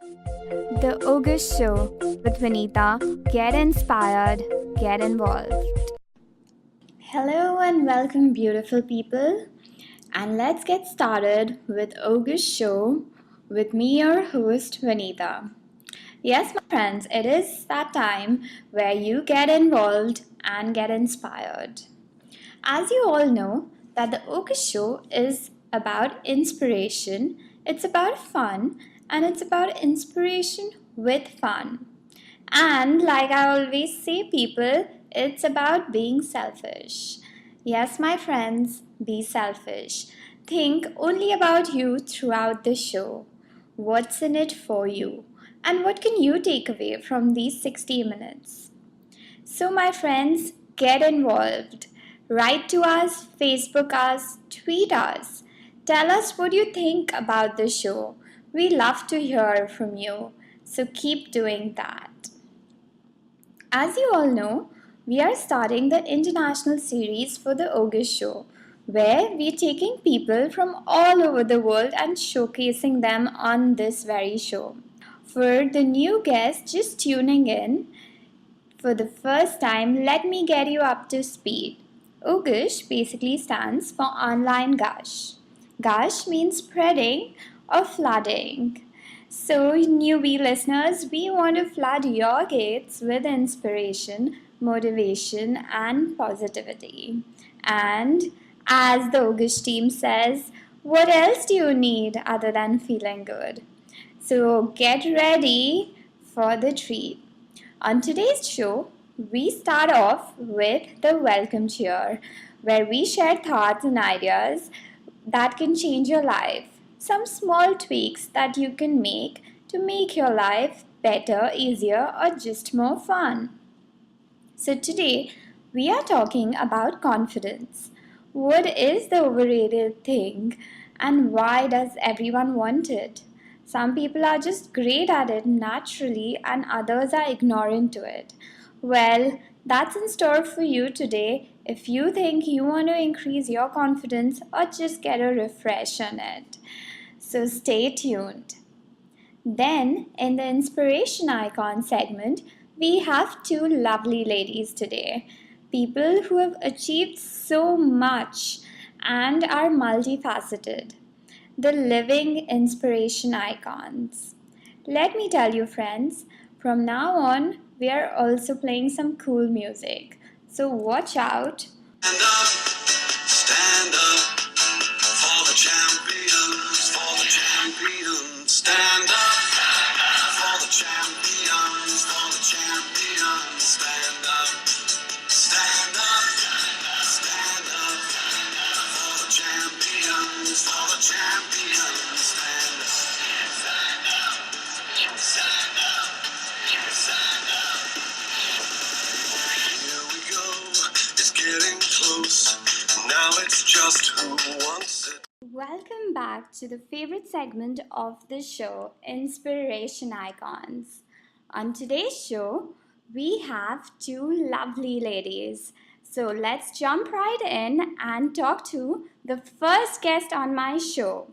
The Ogush Show with Vinita. Get inspired, get involved. Hello and welcome, beautiful people. And let's get started with Ogush Show with me, your host, Vinita. Yes, my friends, it is that time where you get involved and get inspired. As you all know, that the Ogush Show is about inspiration, it's about fun, and it's about inspiration with fun. And like I always say, people, it's about being selfish. Yes, my friends, be selfish. Think only about you throughout the show. What's in it for you? And what can you take away from these 60 minutes? So, my friends, get involved. Write to us, Facebook us, tweet us. Tell us what you think about the show. We love to hear from you. So, keep doing that. As you all know, we are starting the international series for the Ogush Show, where we're taking people from all over the world and showcasing them on this very show. For the new guests just tuning in, for the first time, let me get you up to speed. Ogush basically stands for online gush. Gush means spreading or flooding. So, newbie listeners, we want to flood your gates with inspiration, motivation, and positivity. And as the Ogush team says, what else do you need other than feeling good? So, get ready for the treat. On today's show, we start off with the welcome cheer, where we share thoughts and ideas that can change your life. Some small tweaks that you can make your life better, easier, or just more fun. So, today we are talking about confidence. What is the overrated thing and why does everyone want it? Some people are just great at it naturally and others are ignorant to it. Well, that's in store for you today if you think you want to increase your confidence or just get a refresh on it. So, stay tuned. Then, in the inspiration icon segment, we have two lovely ladies today. People who have achieved so much and are multifaceted. The living inspiration icons. Let me tell you, friends, from now on, we are also playing some cool music. So, watch out. Stand up for the champions, for the champions. Stand up for the champions, for the champions. Stand up, stand up, stand up for the champions, for the champions. Stand up, stand up, stand up, stand up. Here we go, it's getting close. Now it's just who wants it. Welcome back to the favorite segment of the show, Inspiration Icons. On today's show, we have two lovely ladies. So let's jump right in and talk to the first guest on my show.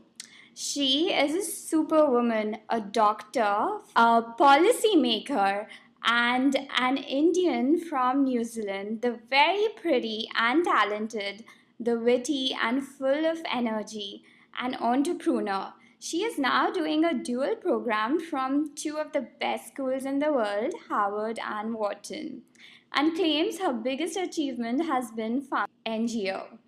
She is a superwoman, a doctor, a policymaker, and an Indian from New Zealand, the very pretty and talented, the witty and full of energy, an entrepreneur. She is now doing a dual program from two of the best schools in the world, Harvard and Wharton, and claims her biggest achievement has been founding NGO.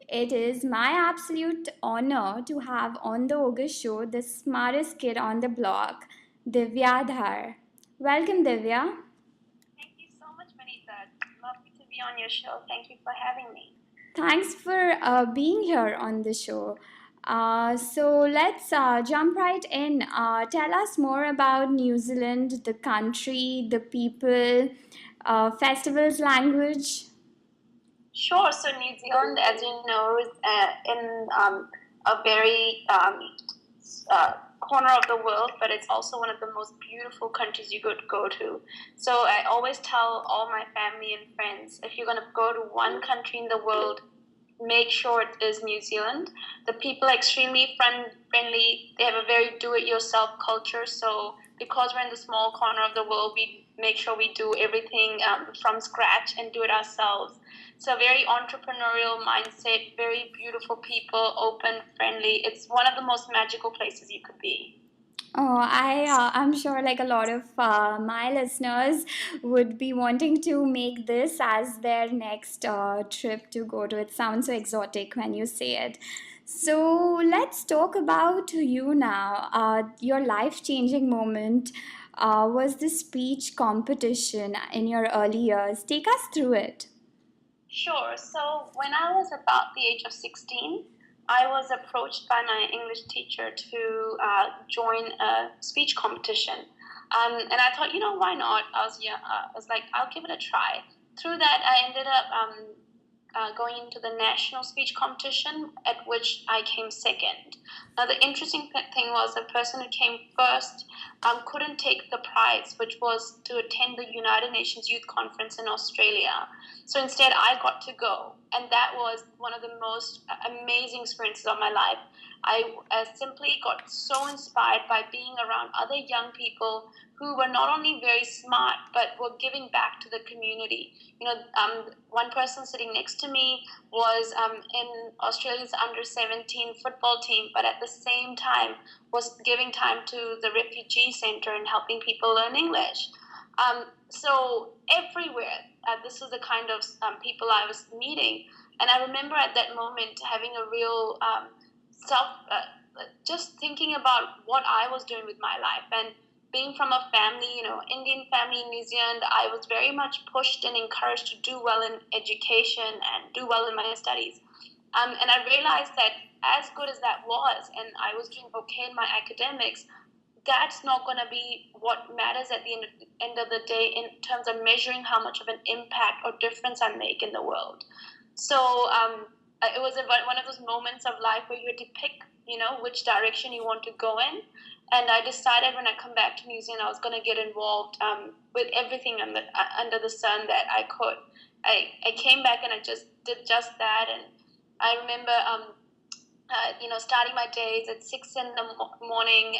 It is my absolute honor to have on the Ogush show the smartest kid on the block, Divya Dhar. Welcome, Divya. Thank you so much, Manita. Lovely to be on your show. Thank you for having me. Thanks for being here on the show. So let's jump right in. Tell us more about New Zealand, the country, the people, festivals, language. Sure. So New Zealand, as you know, is in a very corner of the world, but it's also one of the most beautiful countries you could go to. So I always tell all my family and friends, if you're going to go to one country in the world, make sure it is New Zealand. The people are extremely friendly. They have a very do-it-yourself culture. So because we're in the small corner of the world, we make sure we do everything from scratch and do it ourselves. So very entrepreneurial mindset, very beautiful people, open, friendly. It's one of the most magical places you could be. Oh, I'm sure like a lot of my listeners would be wanting to make this as their next trip to go to. It sounds so exotic when you say it. So let's talk about you now. Your life-changing moment was the speech competition in your early years. Take us through it. Sure. So when I was about the age of 16, I was approached by my English teacher to join a speech competition. And I thought, why not? I was like, I'll give it a try. Through that, I ended up going into the national speech competition, at which I came second. Now, the interesting thing was the person who came first couldn't take the prize, which was to attend the United Nations Youth Conference in Australia. So instead, I got to go, and that was one of the most amazing experiences of my life. I simply got so inspired by being around other young people who were not only very smart but were giving back to the community. One person sitting next to me was in Australia's under-17 football team, but at the same time was giving time to the refugee center and helping people learn English. So everywhere, this is the kind of people I was meeting. And I remember at that moment having a real just thinking about what I was doing with my life. And being from a family, Indian family in New Zealand, I was very much pushed and encouraged to do well in education and do well in my studies. And I realized that as good as that was, and I was doing okay in my academics, that's not going to be what matters at the end of the day in terms of measuring how much of an impact or difference I make in the world. So it was one of those moments of life where you had to pick, which direction you want to go in. And I decided when I come back to New Zealand, I was going to get involved with everything under the sun that I could. I came back and I just did just that. And I remember, starting my days at 6 in the morning,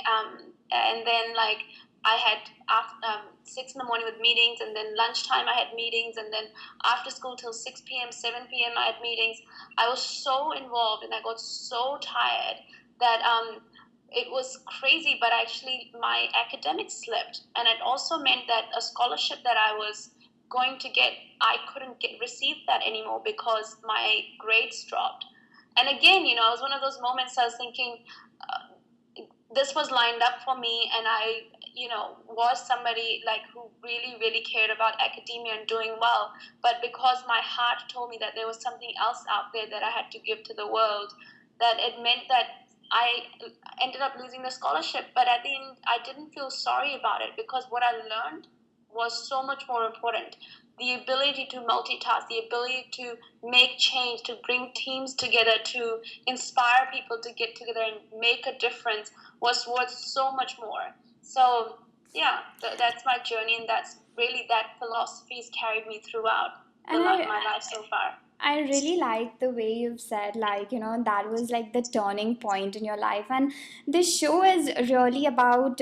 and then I had 6 in the morning with meetings, and then lunchtime I had meetings, and then after school till 6 p.m., 7 p.m. I had meetings. I was so involved and I got so tired that it was crazy, but actually my academics slipped. And it also meant that a scholarship that I was going to get, I couldn't receive that anymore because my grades dropped. And again, it was one of those moments I was thinking, this was lined up for me, and I, was somebody who really, really cared about academia and doing well. But because my heart told me that there was something else out there that I had to give to the world, that it meant that I ended up losing the scholarship. But at the end, I didn't feel sorry about it because what I learned was so much more important. The ability to multitask, the ability to make change, to bring teams together, to inspire people to get together and make a difference was worth so much more. So, yeah, that's my journey, and that's really that philosophy has carried me throughout my life so far. I really like the way you've said, that was like the turning point in your life. And this show is really about,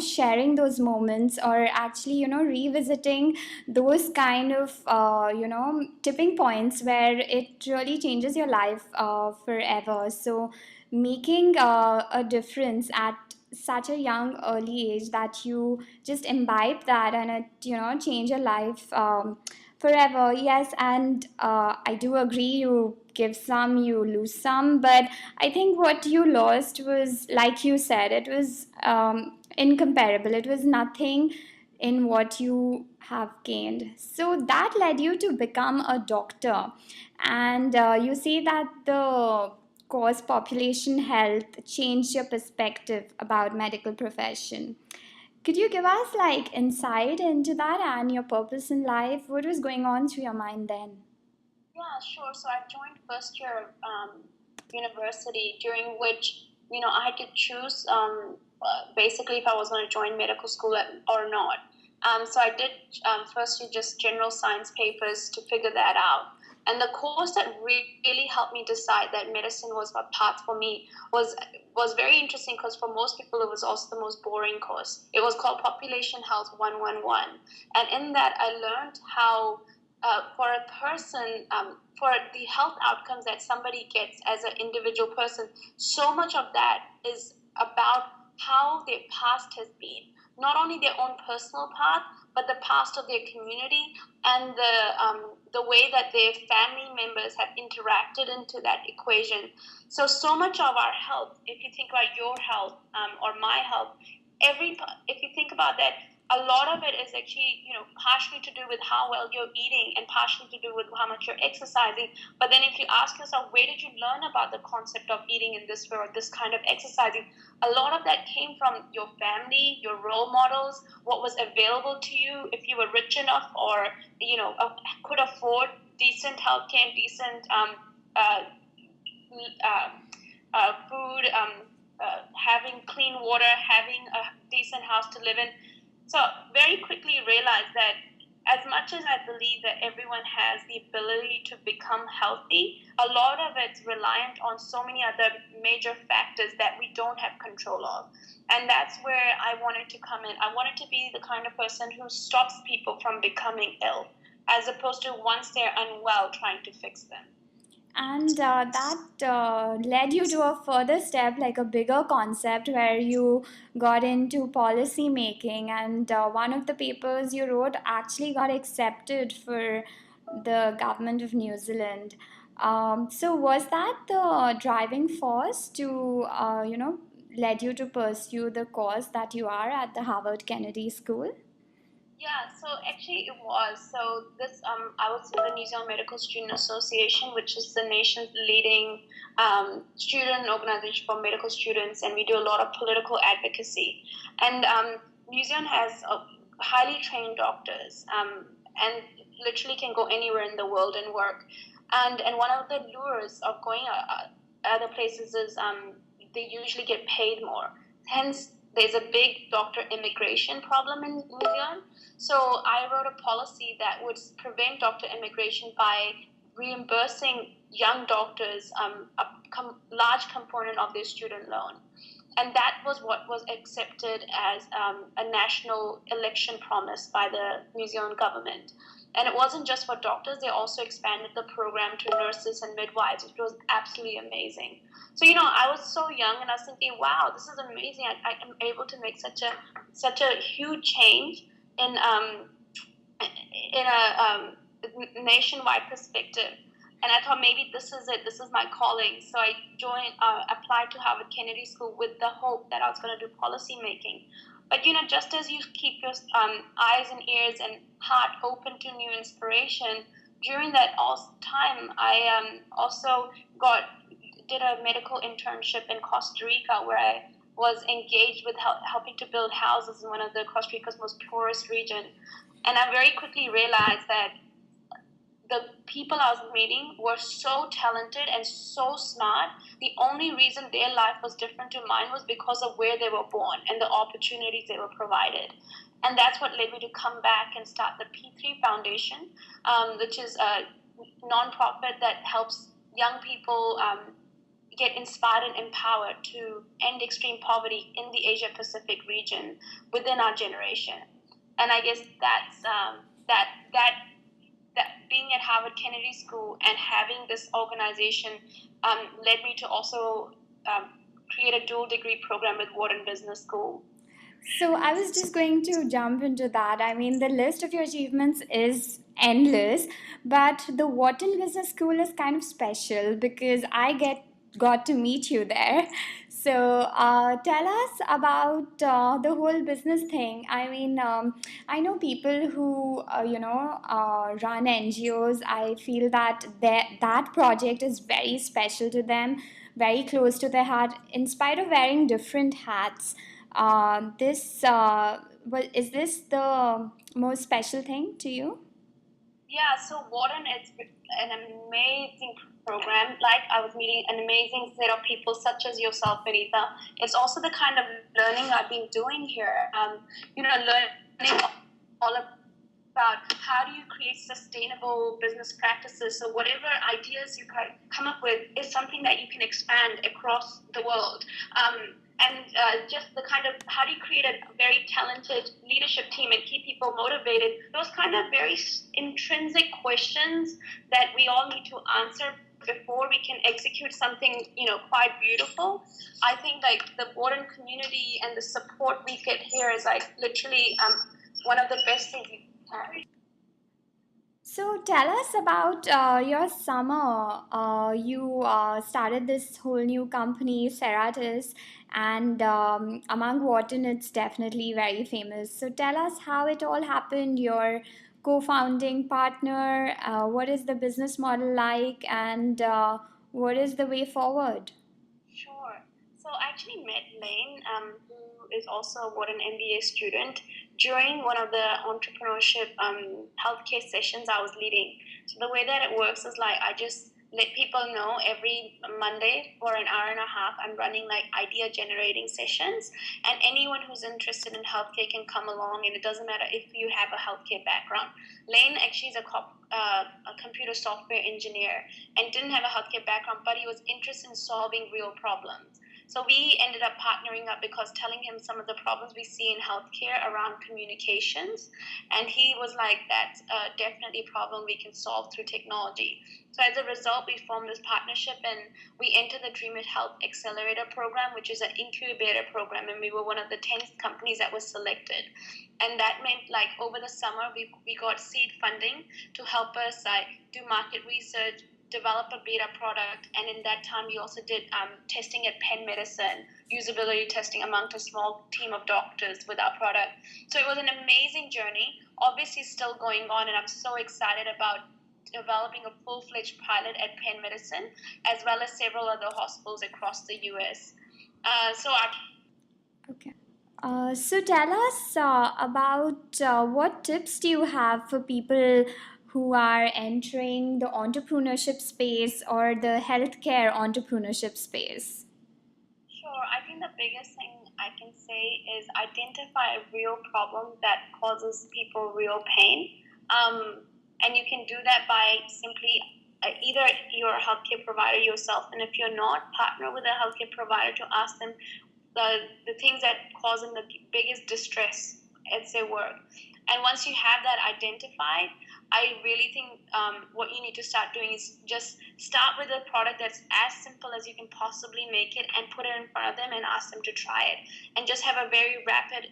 sharing those moments or actually, revisiting those kind of, tipping points where it really changes your life forever. So, making a difference at such a young early age that you just imbibe that and it change your life forever. Yes, and I do agree, you give some, you lose some, but I think what you lost was, like you said, it was incomparable. It was nothing in what you have gained. So that led you to become a doctor, and you say that the cause population health changed your perspective about medical profession. Could you give us insight into that and your purpose in life? What was going on through your mind then? Yeah, sure. So I joined first year university, during which I had to choose basically if I was going to join medical school or not. So I did firstly just general science papers to figure that out. And the course that really helped me decide that medicine was a path for me was very interesting, because for most people it was also the most boring course. It was called Population Health 111. And in that, I learned how for a person, for the health outcomes that somebody gets as an individual person, so much of that is about how their past has been. Not only their own personal path, but the past of their community, and the way that their family members have interacted into that equation. So much of our health, if you think about your health or my health, if you think about that, a lot of it is actually, partially to do with how well you're eating and partially to do with how much you're exercising. But then if you ask yourself, where did you learn about the concept of eating in this way or this kind of exercising? A lot of that came from your family, your role models, what was available to you if you were rich enough or, could afford decent healthcare, decent food, having clean water, having a decent house to live in. So very quickly realized that as much as I believe that everyone has the ability to become healthy, a lot of it's reliant on so many other major factors that we don't have control of. And that's where I wanted to come in. I wanted to be the kind of person who stops people from becoming ill, as opposed to once they're unwell, trying to fix them. And that led you to a further step, like a bigger concept, where you got into policy making. And one of the papers you wrote actually got accepted for the government of New Zealand. So, was that the driving force to, led you to pursue the course that you are at the Harvard Kennedy School? Yeah, so actually it was. So this, I was in the New Zealand Medical Student Association, which is the nation's leading student organization for medical students, and we do a lot of political advocacy. And New Zealand has highly trained doctors, and literally can go anywhere in the world and work. And one of the lures of going other places is they usually get paid more. Hence, there's a big doctor immigration problem in New Zealand. So I wrote a policy that would prevent doctor immigration by reimbursing young doctors large component of their student loan. And that was what was accepted as a national election promise by the New Zealand government. And it wasn't just for doctors, they also expanded the program to nurses and midwives, which was absolutely amazing. So, I was so young and I was thinking, wow, this is amazing. I am able to make such a huge change in a nationwide perspective. And I thought maybe this is it. This is my calling. So I applied to Harvard Kennedy School with the hope that I was going to do policy making. But just as you keep your eyes and ears and heart open to new inspiration, during that time, I also did a medical internship in Costa Rica, where I was engaged with helping to build houses in one of the Costa Rica's most poorest region. And I very quickly realized that the people I was meeting were so talented and so smart. The only reason their life was different to mine was because of where they were born and the opportunities they were provided. And that's what led me to come back and start the P3 Foundation, which is a nonprofit that helps young people get inspired and empowered to end extreme poverty in the Asia Pacific region within our generation. And I guess that's that being at Harvard Kennedy School and having this organization led me to also create a dual degree program with Wharton Business School. So I was just going to jump into that. I mean, the list of your achievements is endless, but the Wharton Business School is kind of special because I got to meet you there. So tell us about the whole business thing. I mean, I know people who run NGOs. I feel that that project is very special to them, very close to their heart, in spite of wearing different hats. Is this the most special thing to you? Yeah, so Wharton is an amazing program. Like, I was meeting an amazing set of people such as yourself, Anita. It's also the kind of learning I've been doing here. Learning all of about how do you create sustainable business practices. So whatever ideas you come up with is something that you can expand across the world. Just the kind of how do you create a very talented leadership team and keep people motivated, those kind of very intrinsic questions that we all need to answer before we can execute something, quite beautiful. I think like the Borden community and the support we get here is like literally one of the best things we can. So tell us about your summer. You started this whole new company, Seratis, and among Wharton, it's definitely very famous. So tell us how it all happened. Your co-founding partner. What is the business model like, and what is the way forward? Sure. So I actually met Lane, who is also a Wharton MBA student, during one of the entrepreneurship healthcare sessions I was leading. So the way that it works is like I just let people know every Monday for an hour and a half I'm running like idea generating sessions, and anyone who's interested in healthcare can come along, and it doesn't matter if you have a healthcare background. Lane actually is a computer software engineer and didn't have a healthcare background, but he was interested in solving real problems. So we ended up partnering up because telling him some of the problems we see in healthcare around communications, and he was like, "That's definitely a problem we can solve through technology." So as a result, we formed this partnership, and we entered the Dream It Health Accelerator program, which is an incubator program, and we were one of the 10 companies that was selected. And that meant like over the summer, we got seed funding to help us like do market research, develop a beta product, and in that time we also did testing at Penn Medicine, usability testing amongst a small team of doctors with our product. So it was an amazing journey, obviously still going on, and I'm so excited about developing a full-fledged pilot at Penn Medicine, as well as several other hospitals across the US. Okay. So tell us about what tips do you have for people who are entering the entrepreneurship space or the healthcare entrepreneurship space? Sure. I think the biggest thing I can say is identify a real problem that causes people real pain. And you can do that by simply either you're a healthcare provider yourself, and if you're not, partner with a healthcare provider to ask them the things that cause them the biggest distress at their work. And once you have that identified, I really think what you need to start doing is just start with a product that's as simple as you can possibly make it, and put it in front of them and ask them to try it. And just have a very rapid,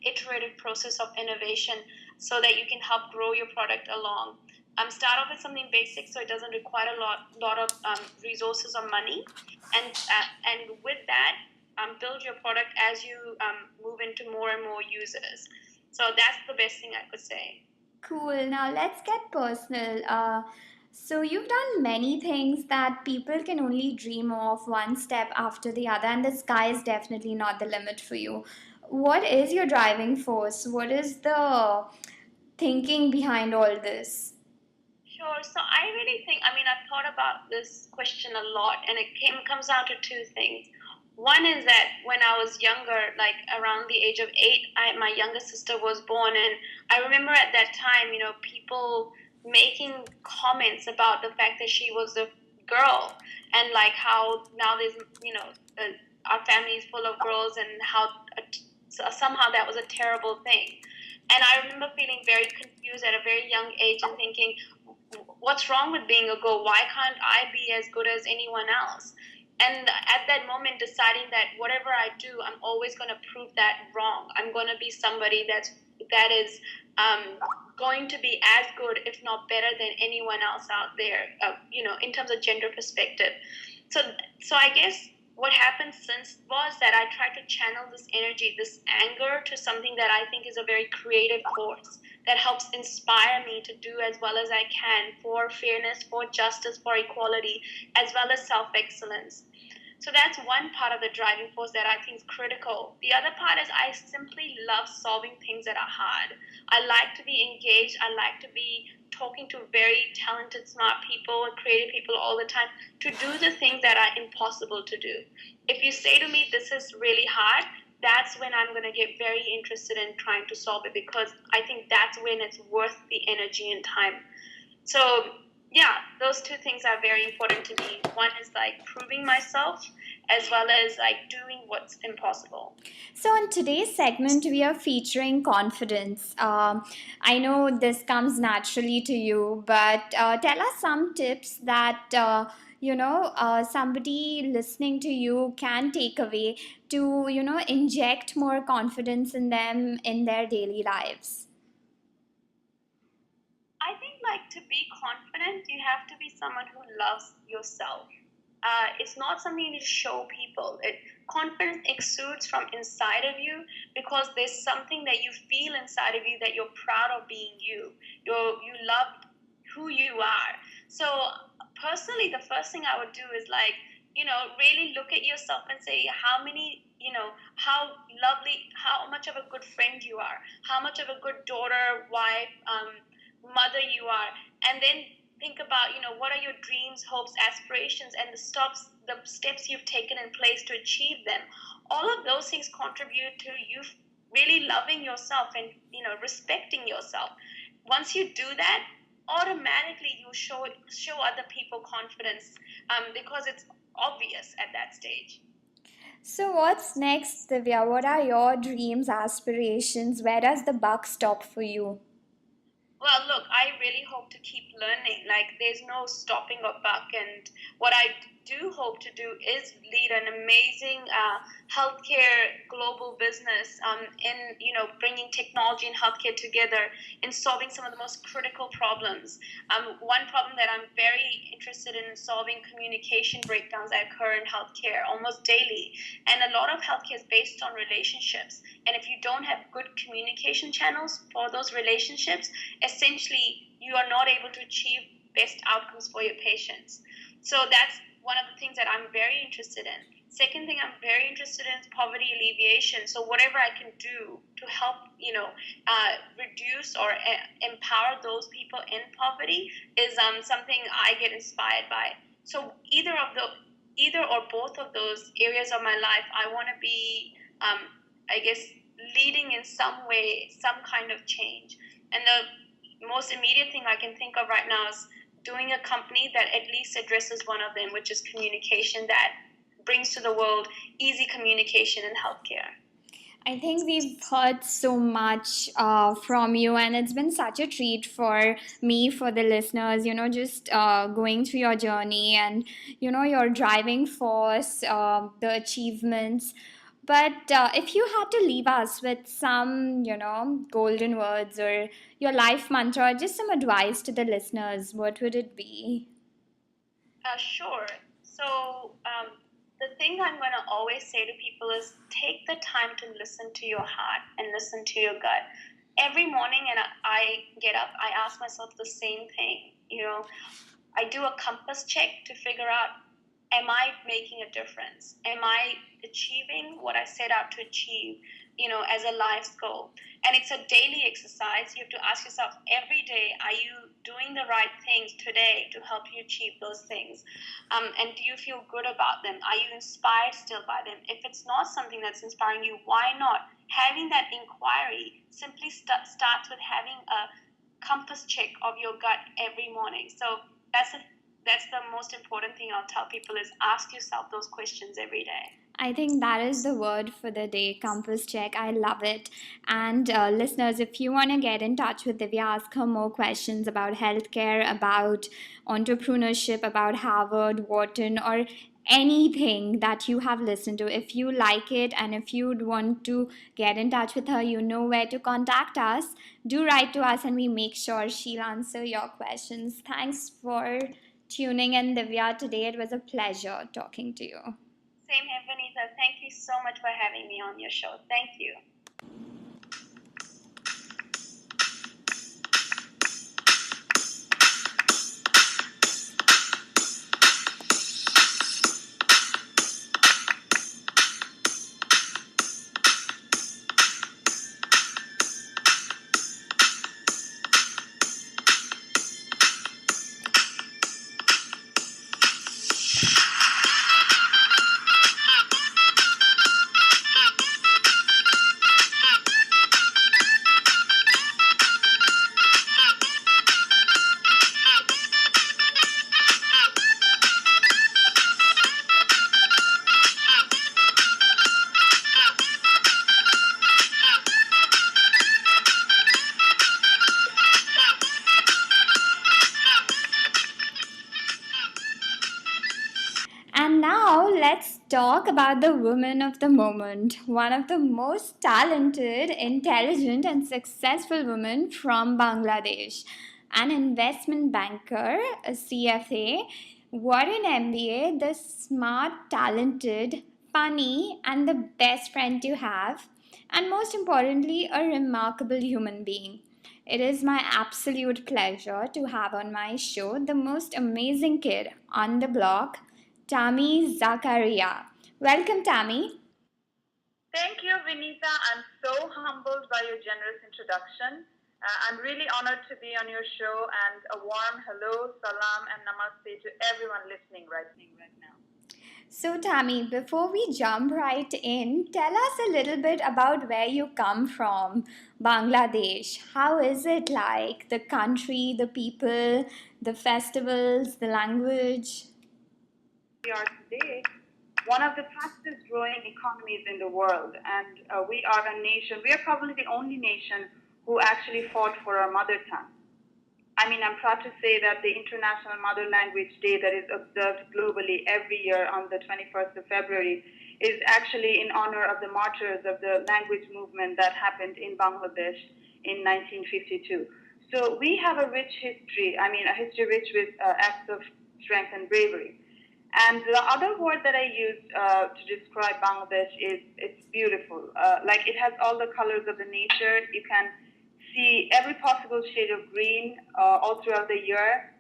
iterative process of innovation so that you can help grow your product along. Start off with something basic so it doesn't require a lot of resources or money. And with that, build your product as you move into more and more users. So that's the best thing I could say. Cool. Now let's get personal. So you've done many things that people can only dream of, one step after the other, and the sky is definitely not the limit for you. What is your driving force? What is the thinking behind all this? Sure. So I really think, I've thought about this question a lot, and it comes down to two things. One is that when I was younger, like around the age of 8, my younger sister was born, and I remember at that time, people making comments about the fact that she was a girl, and like how now there's, our family is full of girls, and how somehow that was a terrible thing. And I remember feeling very confused at a very young age and thinking, what's wrong with being a girl? Why can't I be as good as anyone else? And at that moment, deciding that whatever I do, I'm always going to prove that wrong. I'm going to be somebody that is going to be as good, if not better, than anyone else out there. In terms of gender perspective. So I guess what happened since was that I tried to channel this energy, this anger, to something that I think is a very creative force that helps inspire me to do as well as I can for fairness, for justice, for equality, as well as self-excellence. So that's one part of the driving force that I think is critical. The other part is I simply love solving things that are hard. I like to be engaged. I like to be talking to very talented, smart people and creative people all the time to do the things that are impossible to do. If you say to me, this is really hard, that's when I'm going to get very interested in trying to solve it, because I think that's when it's worth the energy and time. So yeah, those two things are very important to me. One is like proving myself, as well as like doing what's impossible. So, in today's segment, we are featuring confidence. I know this comes naturally to you, but tell us some tips that somebody listening to you can take away to inject more confidence in them in their daily lives. I think like to be confident, you have to be someone who loves yourself. It's not something you show people. Confidence exudes from inside of you, because there's something that you feel inside of you that you're proud of being you. You love who you are. So personally, the first thing I would do is like, really look at yourself and say how many, how lovely, how much of a good friend you are, how much of a good daughter, wife, mother you are, and then think about, what are your dreams, hopes, aspirations, and the steps you've taken in place to achieve them. All of those things contribute to you really loving yourself and respecting yourself. Once you do that, automatically you show other people confidence, because it's obvious at that stage. So, what's next, Divya? What are your dreams, aspirations? Where does the buck stop for you? Well, look, I really hope to keep learning. Like, there's no stopping or buck. And what I do hope to do is lead an amazing healthcare global business, in bringing technology and healthcare together in solving some of the most critical problems. One problem that I'm very interested in solving, communication breakdowns that occur in healthcare almost daily. And a lot of healthcare is based on relationships. And if you don't have good communication channels for those relationships, essentially you are not able to achieve best outcomes for your patients. So that's one of the things that I'm very interested in. Second thing I'm very interested in is poverty alleviation. So whatever I can do to help, reduce or empower those people in poverty is something I get inspired by. So either or both of those areas of my life, I want to be, I guess, leading in some way, some kind of change. And the most immediate thing I can think of right now is doing a company that at least addresses one of them, which is communication, that brings to the world easy communication in healthcare. I think we've heard so much from you, and it's been such a treat for me, for the listeners, just going through your journey and, your driving force, the achievements. But if you had to leave us with some, golden words or your life mantra, or just some advice to the listeners, what would it be? Sure. So, the thing I'm going to always say to people is take the time to listen to your heart and listen to your gut. Every morning, and I get up, I ask myself the same thing. I do a compass check to figure out, am I making a difference? Am I achieving what I set out to achieve, as a life goal? And it's a daily exercise. You have to ask yourself every day, are you doing the right things today to help you achieve those things? And do you feel good about them? Are you inspired still by them? If it's not something that's inspiring you, why not? Having that inquiry simply starts with having a compass check of your gut every morning. So that's the most important thing I'll tell people, is ask yourself those questions every day. I think that is the word for the day, compass check. I love it. And listeners, if you want to get in touch with Divya, ask her more questions about healthcare, about entrepreneurship, about Harvard, Wharton, or anything that you have listened to. If you like it and if you'd want to get in touch with her, you know where to contact us. Do write to us and we make sure she'll answer your questions. Thanks for tuning in, Divya. Today it was a pleasure talking to you. Same here, Vanita. Thank you so much for having me on your show. Thank you. talk about the woman of the moment, one of the most talented, intelligent, and successful women from Bangladesh. An investment banker, a CFA, what an MBA, the smart, talented, funny, and the best friend to have, and most importantly, a remarkable human being. It is my absolute pleasure to have on my show the most amazing kid on the block, Tami Zakaria. Welcome, Tami. Thank you, Vinita. I'm so humbled by your generous introduction. I'm really honored to be on your show, and a warm hello, salam, and namaste to everyone listening right now. So, Tami, before we jump right in, tell us a little bit about where you come from, Bangladesh. How is it like? The country, the people, the festivals, the language? We are today one of the fastest growing economies in the world, and we are a nation, we are probably the only nation who actually fought for our mother tongue. I mean, I'm proud to say that the International Mother Language Day that is observed globally every year on the 21st of February is actually in honor of the martyrs of the language movement that happened in Bangladesh in 1952. So we have a rich history, I mean, a history rich with acts of strength and bravery. And the other word that I use to describe Bangladesh is it's beautiful. Like it has all the colors of the nature. You can see every possible shade of green all throughout the year.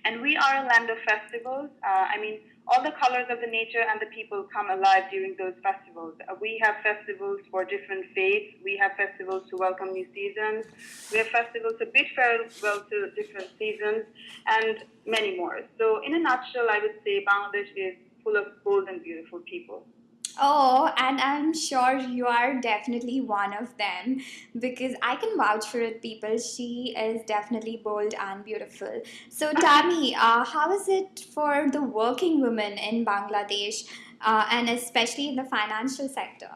And we are a land of festivals. I mean, all the colors of the nature and the people come alive during those festivals. We have festivals for different faiths. We have festivals to welcome new seasons. We have festivals to bid farewell to different seasons, and many more. So, in a nutshell, I would say Bangladesh is full of bold and beautiful people. Oh, and I'm sure you are definitely one of them because I can vouch for it, people. She is definitely bold and beautiful. So, Tami, how is it for the working women in Bangladesh and especially in the financial sector?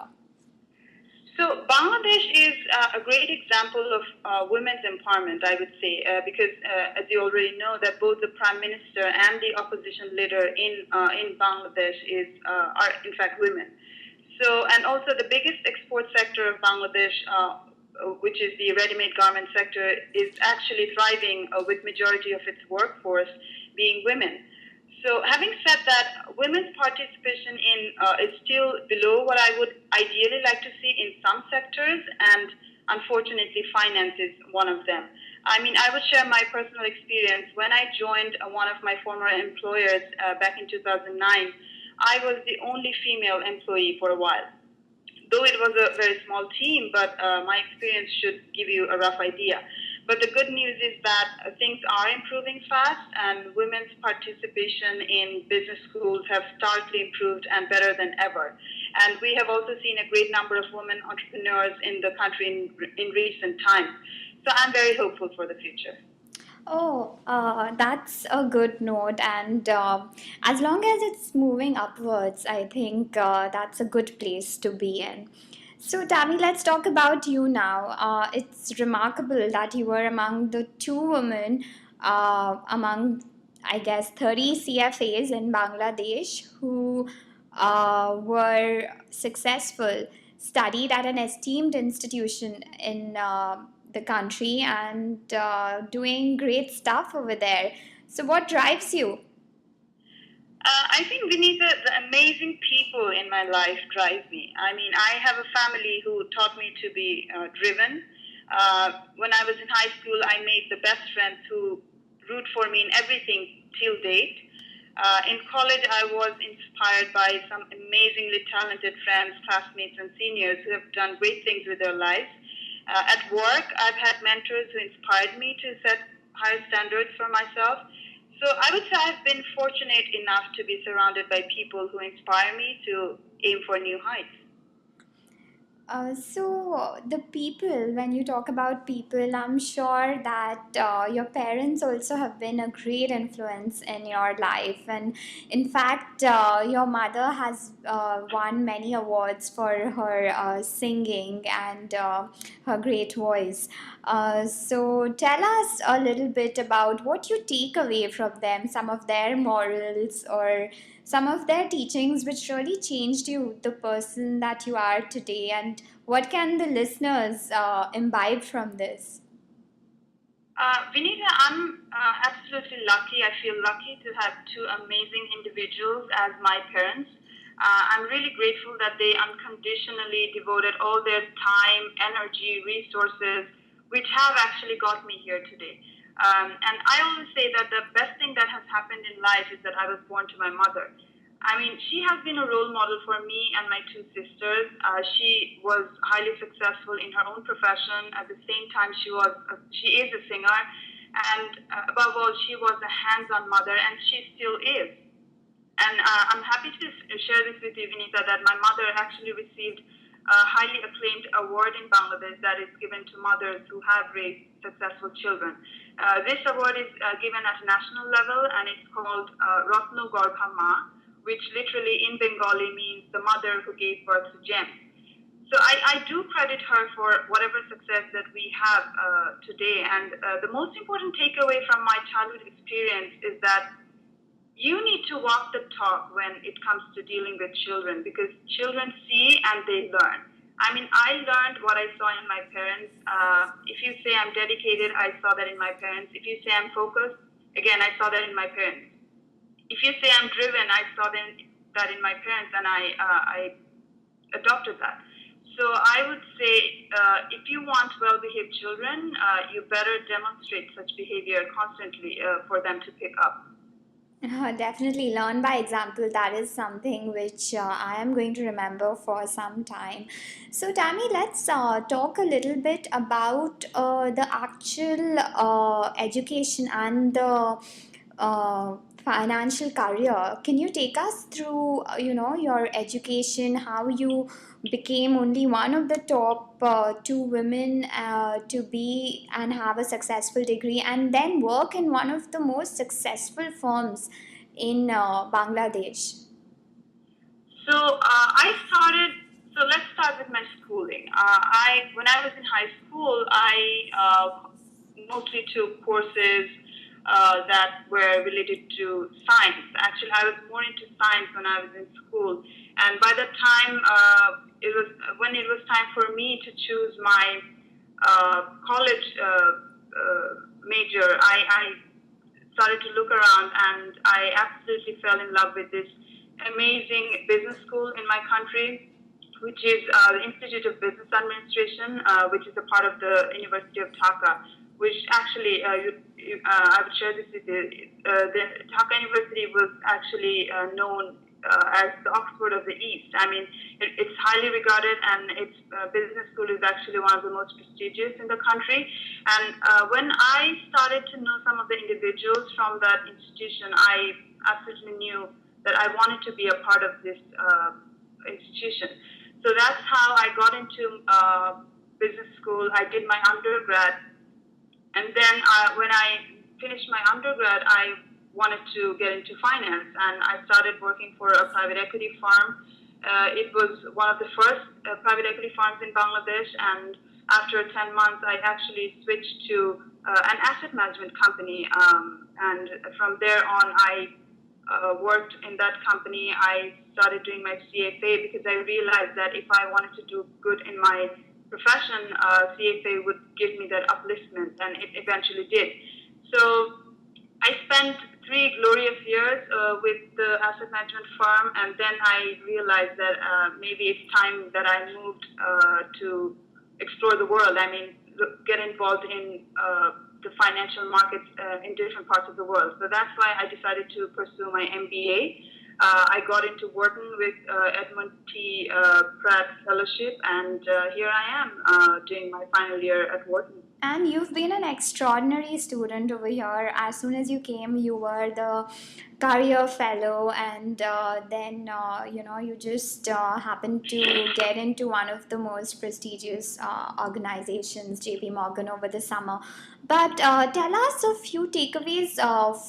So Bangladesh is a great example of women's empowerment, I would say, because as you already know, that both the prime minister and the opposition leader in Bangladesh are in fact women. So, and also the biggest export sector of Bangladesh, which is the ready-made garment sector, is actually thriving with majority of its workforce being women. So, having said that, women's participation is still below what I would ideally like to see in some sectors, and unfortunately, finance is one of them. I mean, I would share my personal experience. When I joined one of my former employers back in 2009, I was the only female employee for a while. Though it was a very small team, but my experience should give you a rough idea. But the good news is that things are improving fast, and women's participation in business schools have starkly improved and better than ever. And we have also seen a great number of women entrepreneurs in the country in recent times. So I'm very hopeful for the future. Oh, that's a good note. And as long as it's moving upwards, I think that's a good place to be in. So, Tammy, let's talk about you now. It's remarkable that you were among the two women among, I guess, 30 CFAs in Bangladesh who were successful, studied at an esteemed institution in the country, and doing great stuff over there. So, what drives you? I think Vinita, the amazing people in my life drive me. I mean, I have a family who taught me to be driven. When I was in high school, I made the best friends who root for me in everything till date. In college, I was inspired by some amazingly talented friends, classmates, and seniors who have done great things with their lives. At work, I've had mentors who inspired me to set higher standards for myself. So I would say I've been fortunate enough to be surrounded by people who inspire me to aim for new heights. So the people, when you talk about people, I'm sure that your parents also have been a great influence in your life, and in fact, your mother has won many awards for her singing and her great voice. So tell us a little bit about what you take away from them, some of their morals or some of their teachings which really changed you, the person that you are today, and what can the listeners imbibe from this? Vinita, I'm absolutely lucky. I feel lucky to have two amazing individuals as my parents. I'm really grateful that they unconditionally devoted all their time, energy, resources, which have actually got me here today. And I always say that the best thing that has happened in life is that I was born to my mother. I mean, she has been a role model for me and my two sisters. She was highly successful in her own profession. At the same time, she is a singer, and above all, she was a hands-on mother, and she still is. And I'm happy to share this with you, Vinita, that my mother actually received a highly acclaimed award in Bangladesh that is given to mothers who have raised successful children. This award is given at a national level, and it's called Ratno Gorkha Ma, which literally in Bengali means the mother who gave birth to gems. So I do credit her for whatever success that we have today. And the most important takeaway from my childhood experience is that you need to walk the talk when it comes to dealing with children, because children see and they learn. I mean, I learned what I saw in my parents. If you say I'm dedicated, I saw that in my parents. If you say I'm focused, again, I saw that in my parents. If you say I'm driven, I saw that in my parents, and I adopted that. So I would say, if you want well-behaved children, you better demonstrate such behavior constantly for them to pick up. Definitely learn by example. That is something which I am going to remember for some time. So, Tami, let's talk a little bit about the actual education and the financial career. Can you take us through, your education, how you became only one of the top two women to be and have a successful degree, and then work in one of the most successful firms in Bangladesh? So I started. So let's start with my schooling. When I was in high school, I mostly took courses that were related to science. Actually, I was more into science when I was in school, and by the time when it was time for me to choose my college major, I started to look around, and I absolutely fell in love with this amazing business school in my country, which is the Institute of Business Administration, which is a part of the University of Dhaka, which actually, I would share this with you. The Dhaka University was actually known as the Oxford of the East. I mean, it's highly regarded, and its business school is actually one of the most prestigious in the country. And when I started to know some of the individuals from that institution, I absolutely knew that I wanted to be a part of this institution. So that's how I got into business school. I did my undergrad, and then when I finished my undergrad, I wanted to get into finance, and I started working for a private equity firm. It was one of the first private equity firms in Bangladesh, and after 10 months, I actually switched to an asset management company, and from there on, I worked in that company. I started doing my CFA because I realized that if I wanted to do good in my profession, CFA would give me that upliftment, and it eventually did. So I spent 3 glorious years with the asset management firm, and then I realized that maybe it's time that I moved to explore the world. I mean, get involved in the financial markets in different parts of the world. So that's why I decided to pursue my MBA. I got into working with Edmund T. Pratt Fellowship, and here I am doing my final year at Wharton. And you've been an extraordinary student over here. As soon as you came, you were the career fellow, and then you just happened to get into one of the most prestigious organizations, JP Morgan, over the summer. But tell us a few takeaways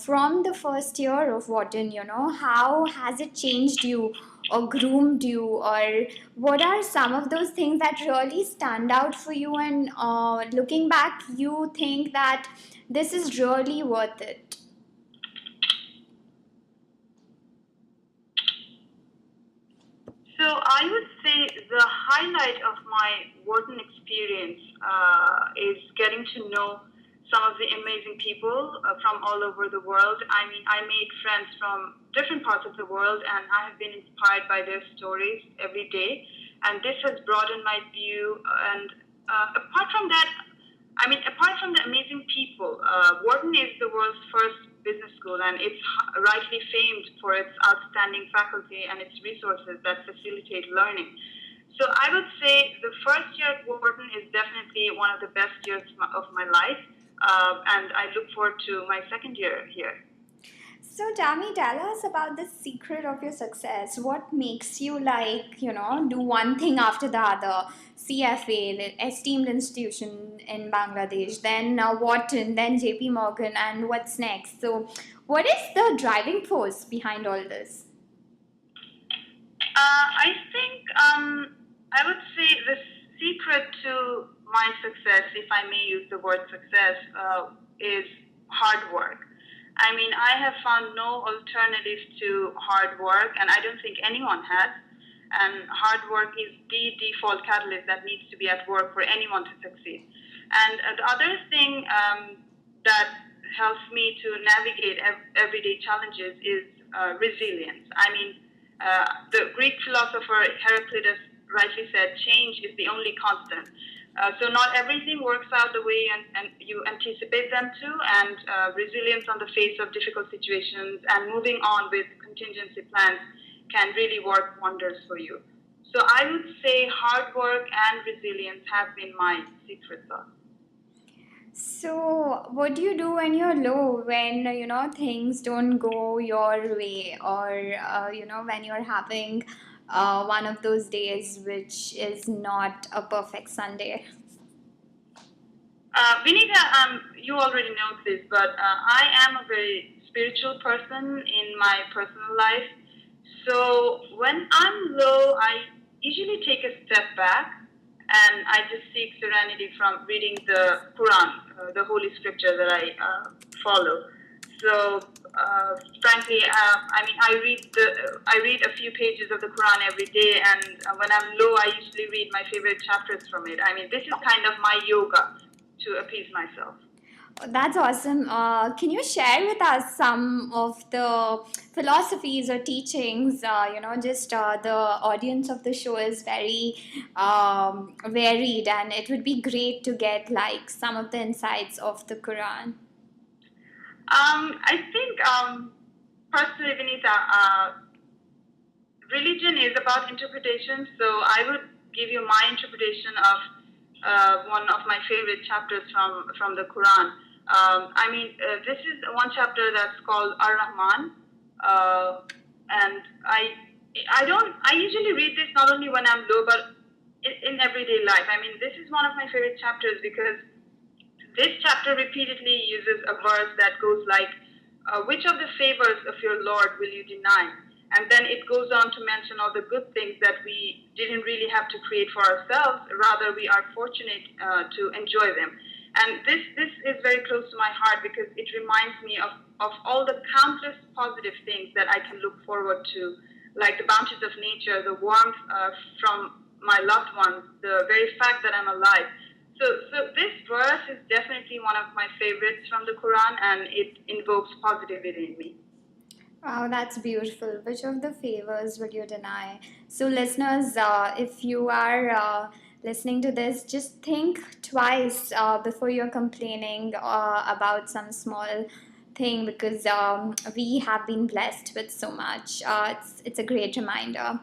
from the first year of Wharton. How has it changed you or groomed you, or what are some of those things that really stand out for you, and looking back you think that this is really worth it? So I would say the highlight of my Wharton experience is getting to know some of the amazing people from all over the world. I mean, I made friends from different parts of the world, and I have been inspired by their stories every day. And this has broadened my view. And apart from that, I mean, apart from the amazing people, Wharton is the world's first business school, and it's rightly famed for its outstanding faculty and its resources that facilitate learning. So I would say the first year at Wharton is definitely one of the best years of my life, and I look forward to my second year here. So, Tami, tell us about the secret of your success. What makes you do one thing after the other? CFA, the esteemed institution in Bangladesh, then Wharton, then JP Morgan, and what's next? So, what is the driving force behind all this? I think I would say the secret to my success, if I may use the word success, is hard work. I mean, I have found no alternative to hard work, and I don't think anyone has. And hard work is the default catalyst that needs to be at work for anyone to succeed. And the other thing that helps me to navigate everyday challenges is resilience. I mean, the Greek philosopher Heraclitus rightly said, change is the only constant. So not everything works out the way and you anticipate them to, and resilience on the face of difficult situations and moving on with contingency plans can really work wonders for you. So I would say hard work and resilience have been my secret sauce. So, what do you do when you're low, when things don't go your way, or when you're having one of those days which is not a perfect Sunday? Vinita, you already know this, but I am a very spiritual person in my personal life. So when I'm low, I usually take a step back and I just seek serenity from reading the Quran, the holy scripture that I follow. So frankly, I mean, I read a few pages of the Quran every day, and when I'm low, I usually read my favorite chapters from it. I mean, this is kind of my yoga to appease myself. That's awesome. Can you share with us some of the philosophies or teachings? Just the audience of the show is very varied, and it would be great to get like some of the insights of the Quran. I think personally, Vinita, religion is about interpretation. So I would give you my interpretation of one of my favorite chapters from the Quran. I mean, this is one chapter that's called Ar-Rahman, and I usually read this not only when I'm low, but in everyday life. I mean, this is one of my favorite chapters because this chapter repeatedly uses a verse that goes like, which of the favors of your Lord will you deny? And then it goes on to mention all the good things that we didn't really have to create for ourselves. Rather, we are fortunate to enjoy them. And this is very close to my heart because it reminds me of all the countless positive things that I can look forward to, like the bounties of nature, the warmth from my loved ones, the very fact that I'm alive. So this verse is definitely one of my favorites from the Quran, and it invokes positivity in me. Wow, that's beautiful. Which of the favors will you deny? So, listeners, if you are listening to this, just think twice before you're complaining about some small thing because we have been blessed with so much. It's a great reminder.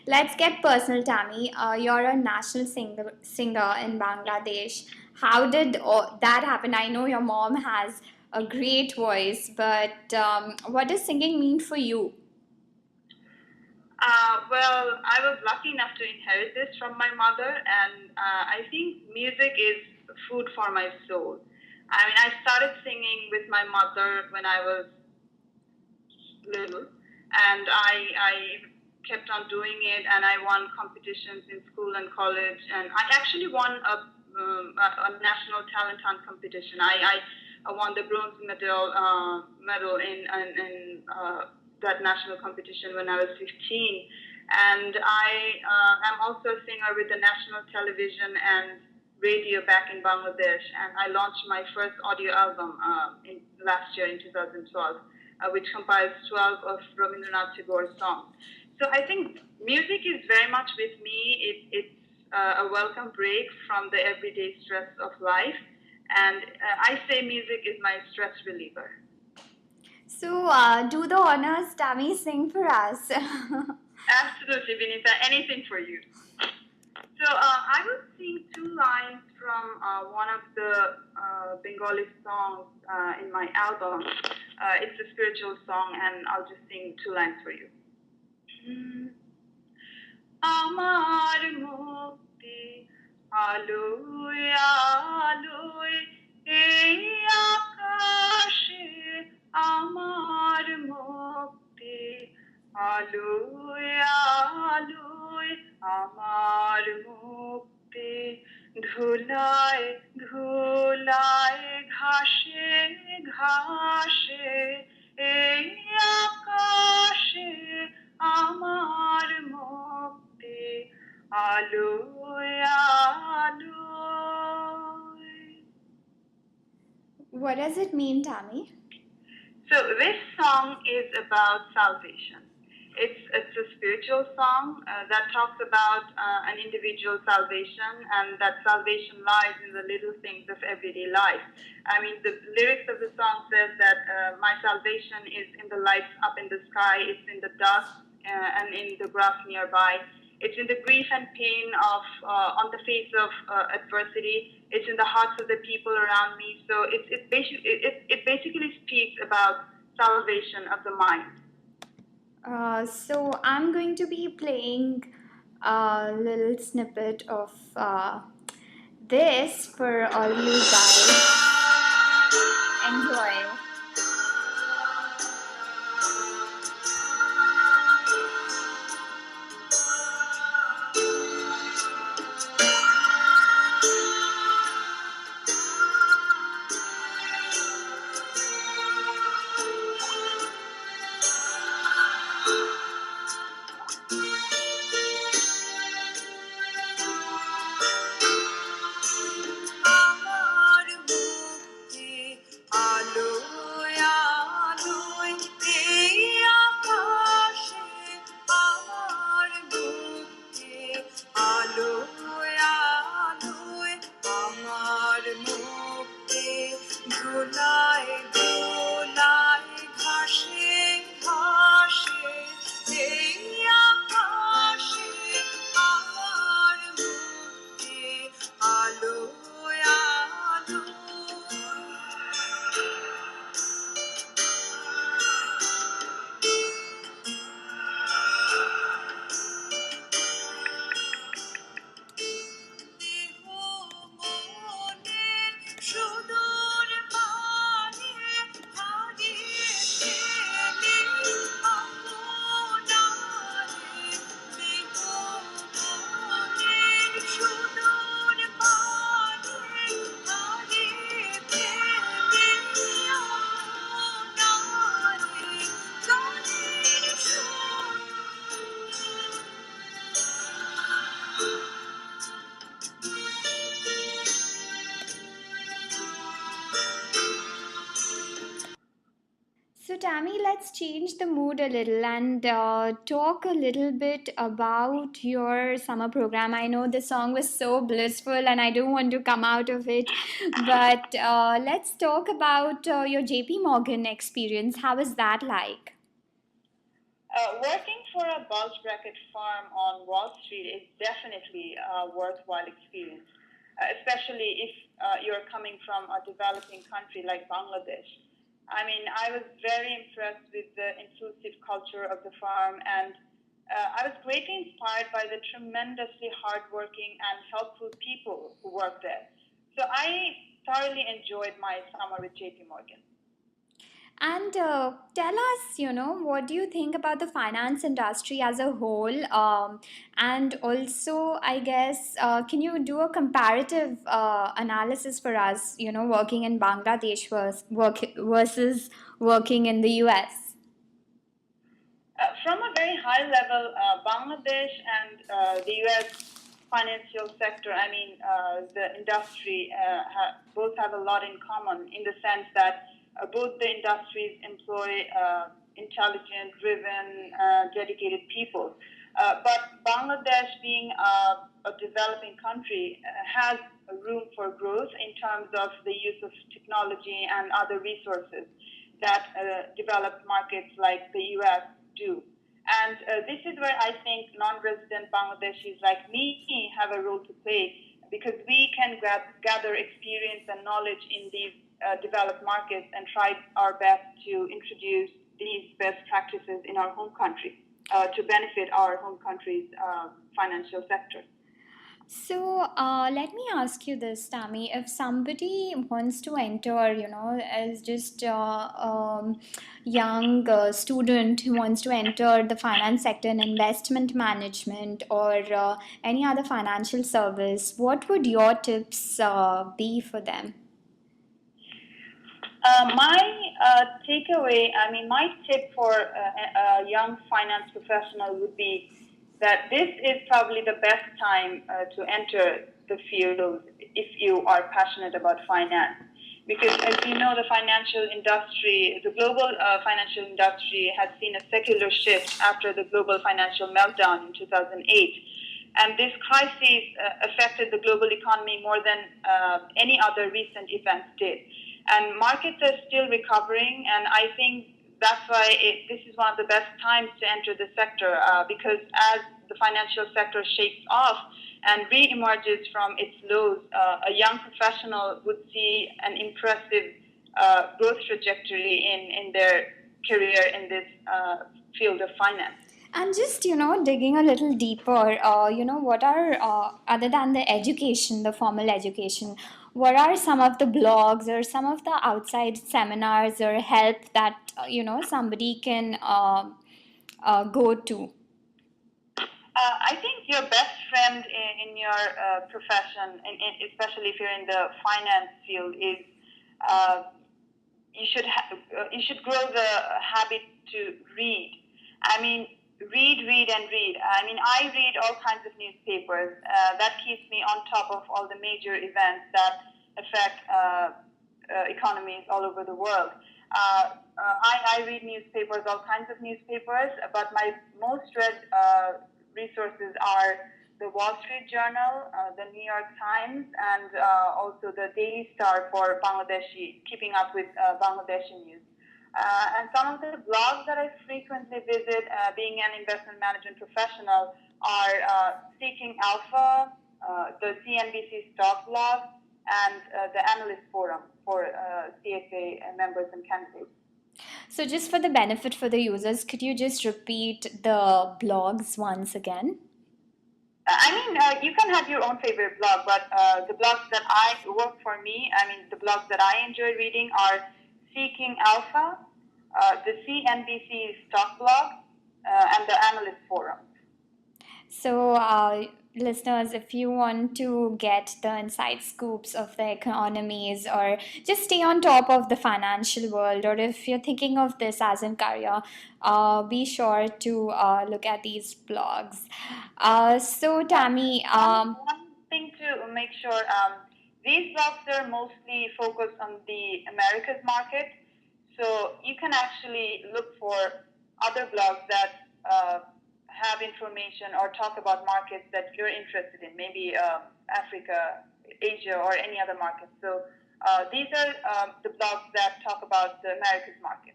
Let's get personal, Tami. You're a national singer in Bangladesh. How did that happen? I know your mom has a great voice, but what does singing mean for you? Well, I was lucky enough to inherit this from my mother, and I think music is food for my soul. I mean, I started singing with my mother when I was little, and I kept on doing it, and I won competitions in school and college, and I actually won a national talent hunt competition. I won the bronze medal in that national competition when I was 15. And I am also a singer with the national television and radio back in Bangladesh. And I launched my first audio album last year in 2012, which comprised 12 of Rabindranath Tagore's songs. So I think music is very much with me. It's a welcome break from the everyday stress of life. And I say music is my stress reliever. So, do the honors, Tami, sing for us. Absolutely, Vinita. Anything for you. So I will sing two lines from one of the Bengali songs in my album. It's a spiritual song, and I'll just sing two lines for you. আমার মুক্তি আলোয় আলোয় এই আকাশে আমার মুক্তি আলোয় আলোয় আমার মুক্তি ধুলায় ধুলায় ঘাসে ঘাসে এই আকাশে আমার মুক্তি আলোয় আলোয়. What does it mean, Tami? So this song is about salvation. It's a spiritual song that talks about an individual salvation, and that salvation lies in the little things of everyday life. I mean, the lyrics of the song says that my salvation is in the lights up in the sky, it's in the dust and in the grass nearby. It's in the grief and pain of on the face of adversity. It's in the hearts of the people around me. So it basically speaks about salvation of the mind. So, I'm going to be playing a little snippet of this for all you guys. Enjoy. So, Tammy, let's change the mood a little and talk a little bit about your summer program. I know the song was so blissful and I don't want to come out of it, but let's talk about your JP Morgan experience. How was that like? Working for a bulge bracket firm on Wall Street is definitely a worthwhile experience, especially if you're coming from a developing country like Bangladesh. I mean, I was very impressed with the inclusive culture of the farm, and I was greatly inspired by the tremendously hardworking and helpful people who work there. So I thoroughly enjoyed my summer with JP Morgan. And tell us, what do you think about the finance industry as a whole? And also, I guess, can you do a comparative analysis for us, working in Bangladesh versus working in the US? From a very high level, Bangladesh and the U.S. financial sector, the industry, both have a lot in common in the sense that both the industries employ intelligent, driven, dedicated people. But Bangladesh, being a developing country, has room for growth in terms of the use of technology and other resources that developed markets like the U.S. do. And this is where I think non-resident Bangladeshis like me have a role to play because we can gather experience and knowledge in these developed markets and try our best to introduce these best practices in our home country to benefit our home country's financial sector. So let me ask you this, Tami. If somebody wants to enter, as just young student who wants to enter the finance sector in investment management or any other financial service, what would your tips be for them? My takeaway, my tip for a young finance professional would be that this is probably the best time to enter the field if you are passionate about finance. Because as you know, the financial industry, the global financial industry has seen a secular shift after the global financial meltdown in 2008. And this crisis affected the global economy more than any other recent events did. And markets are still recovering, and I think that's why this is one of the best times to enter the sector because as the financial sector shakes off and re-emerges from its lows, a young professional would see an impressive growth trajectory in their career in this field of finance. And just, digging a little deeper, what are, other than the education, the formal education, what are some of the blogs or some of the outside seminars or help that, somebody can go to? I think your best friend in your profession, especially if you're in the finance field, is you should grow the habit to read. Read, and read. I read all kinds of newspapers. That keeps me on top of all the major events that affect economies all over the world. I read newspapers, all kinds of newspapers, but my most read resources are the Wall Street Journal, the New York Times, and also the Daily Star for Bangladeshi, keeping up with Bangladeshi news. And some of the blogs that I frequently visit, being an investment management professional, are Seeking Alpha, the CNBC Stock Blog, and the Analyst Forum for CFA members and candidates. So just for the benefit for the users, could you just repeat the blogs once again? You can have your own favorite blog, but the blogs that I work for me, the blogs that I enjoy reading are Seeking Alpha, the CNBC Stock Blog, and the Analyst Forum. So, listeners, if you want to get the inside scoops of the economies or just stay on top of the financial world, or if you're thinking of this as a career, be sure to look at these blogs. So, Tami, one thing to make sure, these blogs are mostly focused on the Americas market, so you can actually look for other blogs that have information or talk about markets that you're interested in, maybe Africa, Asia, or any other market. So these are the blogs that talk about the Americas market.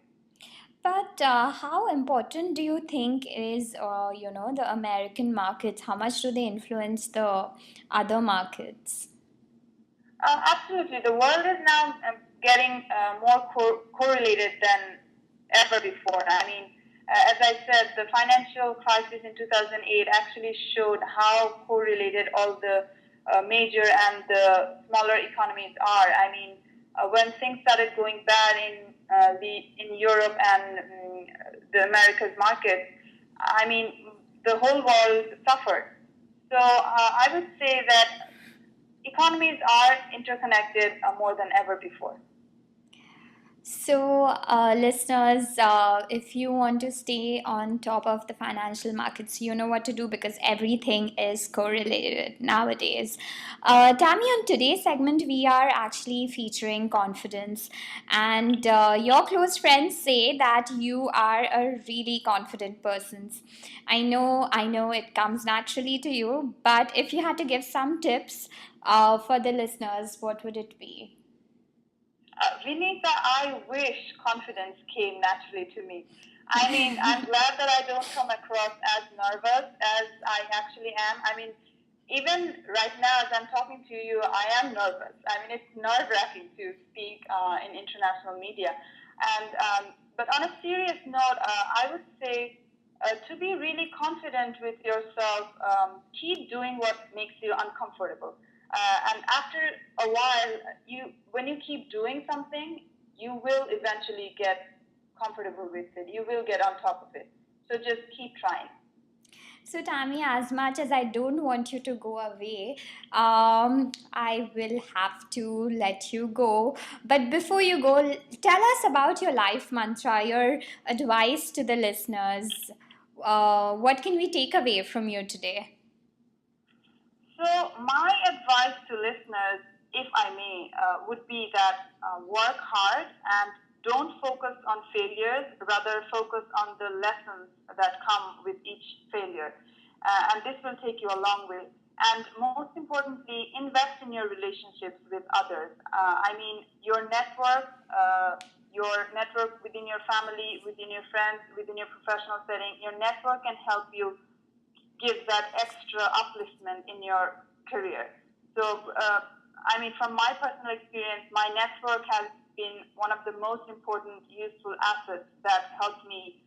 But how important do you think is, the American markets? How much do they influence the other markets? Absolutely. The world is now getting more correlated than ever before. As I said, the financial crisis in 2008 actually showed how correlated all the major and the smaller economies are. When things started going bad in Europe and the Americas markets, the whole world suffered. So I would say that economies are interconnected more than ever before. So, listeners, if you want to stay on top of the financial markets, you know what to do because everything is correlated nowadays. Tammy, on today's segment, we are actually featuring confidence, and your close friends say that you are a really confident person. I know, it comes naturally to you, but if you had to give some tips for the listeners, what would it be? Vinita, I wish confidence came naturally to me. I mean, I'm glad that I don't come across as nervous as I actually am. I mean, even right now, as I'm talking to you, I am nervous. I mean, it's nerve-wracking to speak in international media. But on a serious note, I would say to be really confident with yourself, keep doing what makes you uncomfortable. And after a while, when you keep doing something, you will eventually get comfortable with it. You will get on top of it. So just keep trying. So, Tammy, as much as I don't want you to go away, I will have to let you go. But before you go, tell us about your life mantra, your advice to the listeners. What can we take away from you today? So, my advice to listeners, if I may, would be that work hard and don't focus on failures, rather, focus on the lessons that come with each failure. And this will take you a long way. And most importantly, invest in your relationships with others. I mean, your network within your family, within your friends, within your professional setting, your network can help you give that extra upliftment in your career. So, I mean, from my personal experience, my network has been one of the most important, useful assets that helped me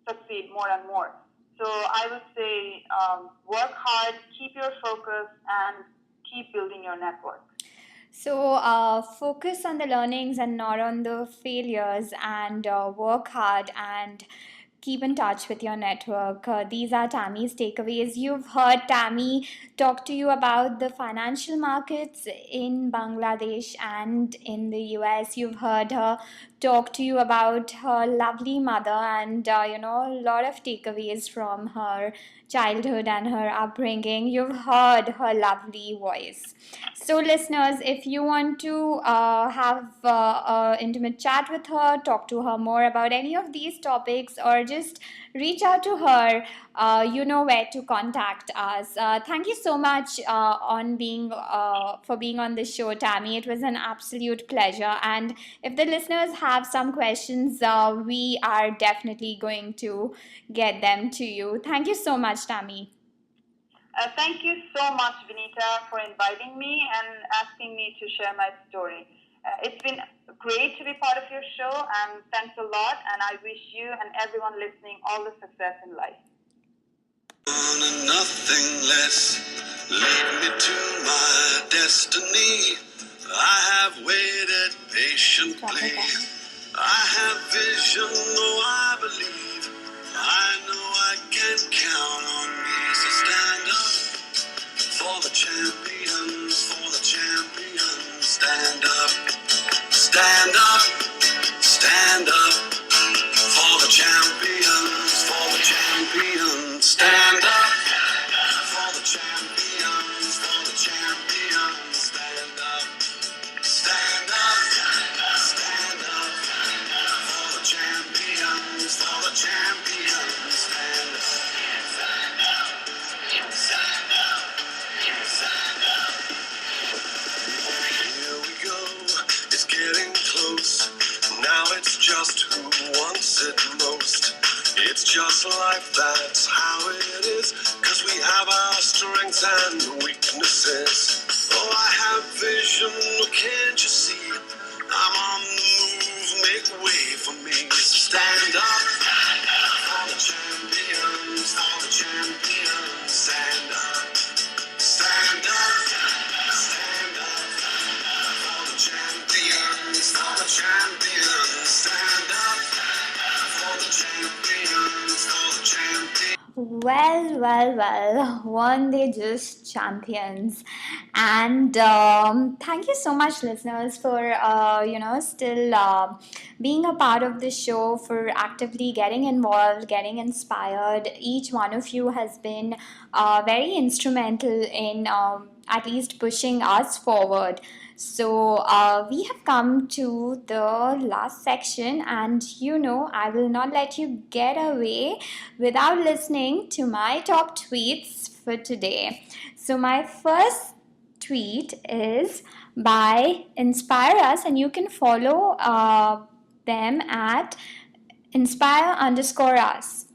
succeed more and more. So, I would say work hard, keep your focus, and keep building your network. So, focus on the learnings and not on the failures, and work hard and keep in touch with your network. These are Tammy's takeaways. You've heard Tammy talk to you about the financial markets in Bangladesh and in the US. You've heard her talk to you about her lovely mother and, a lot of takeaways from her childhood and her upbringing. You've heard her lovely voice. So, listeners, if you want to have an intimate chat with her, talk to her more about any of these topics, or just reach out to her, you know where to contact us. Thank you so much for being on the show, Tammy. It was an absolute pleasure. And if the listeners have some questions, we are definitely going to get them to you. Thank you so much, Tammy. Thank you so much, Vinita, for inviting me and asking me to share my story. It's been great to be part of your show, and thanks a lot. And I wish you and everyone listening all the success in life. Nothing less lead me to my destiny. I have waited patiently. I have vision, though I believe. I know I can count on me. So stand up for the champions, for the champions. Stand up, stand up, stand up for the champions, for the champions. Stand up for the champions, for the champions. Stand up, stand up, stand up for the champions, for the champions. Stand up, stand up, stand up, stand up. Here we go, it's getting close. Now it's just who wants it most. It's just life, that's how it is. Cause we have our strengths and weaknesses. Oh, I have vision, can't you see? I'm on the move, make way for me. So stand up for the champions, for the champions. Stand up, stand up, stand up for the champions, for the champions. Stand up for the champions, for the champions. Well, weren't they just champions? And thank you so much, listeners, for still being a part of the show, for actively getting involved, getting inspired. Each one of you has been very instrumental in at least pushing us forward. So we have come to the last section, and I will not let you get away without listening to my top tweets for today. So my first tweet is by Inspire Us, and you can follow them at inspire_us.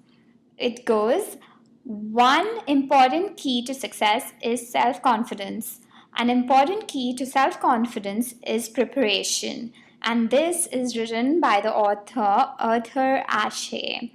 It goes, one important key to success is self confidence. An important key to self confidence is preparation. And this is written by the author Arthur Ashe.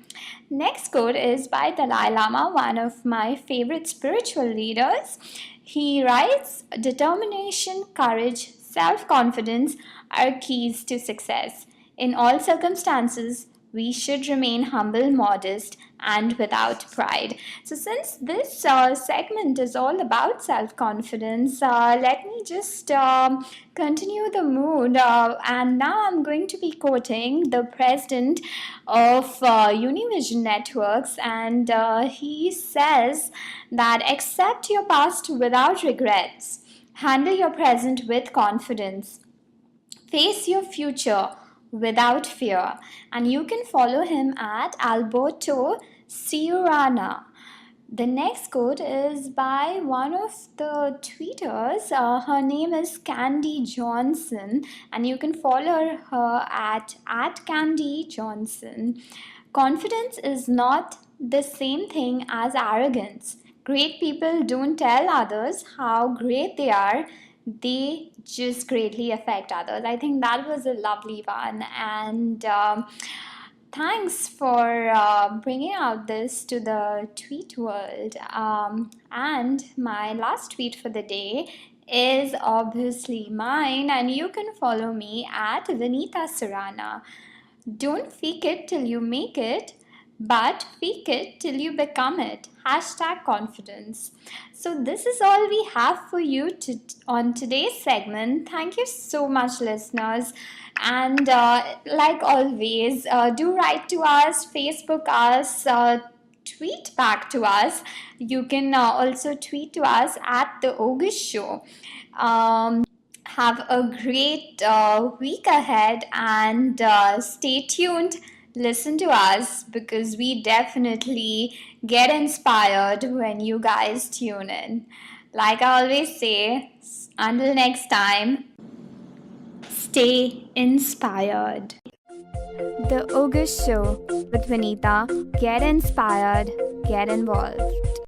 Next quote is by Dalai Lama, one of my favorite spiritual leaders. He writes, determination, courage, self confidence are keys to success. In all circumstances, we should remain humble, modest, and without pride. So, since this segment is all about self confidence, let me just continue the mood. And now I'm going to be quoting the president of Univision Networks, and he says that accept your past without regrets, handle your present with confidence, face your future without fear. And you can follow him at Alberto Ciurana. The next quote is by one of the tweeters. Her name is Candy Johnson, and you can follow her at Candy Johnson. Confidence is not the same thing as arrogance. Great people don't tell others how great they are, they just greatly affect others. I think that was a lovely one. And thanks for bringing out this to the tweet world. And my last tweet for the day is obviously mine, and you can follow me at Vinita Surana. Don't fake it till you make it, but fake it till you become it. Hashtag confidence. So this is all we have for you on today's segment. Thank you so much, listeners. And like always, do write to us, Facebook us, tweet back to us. You can also tweet to us at the Ogush Show. Have a great week ahead, and stay tuned. Listen to us, because we definitely get inspired when you guys tune in. Like I always say, until next time, stay inspired. The Ogush Show with Vanita. Get inspired, get involved.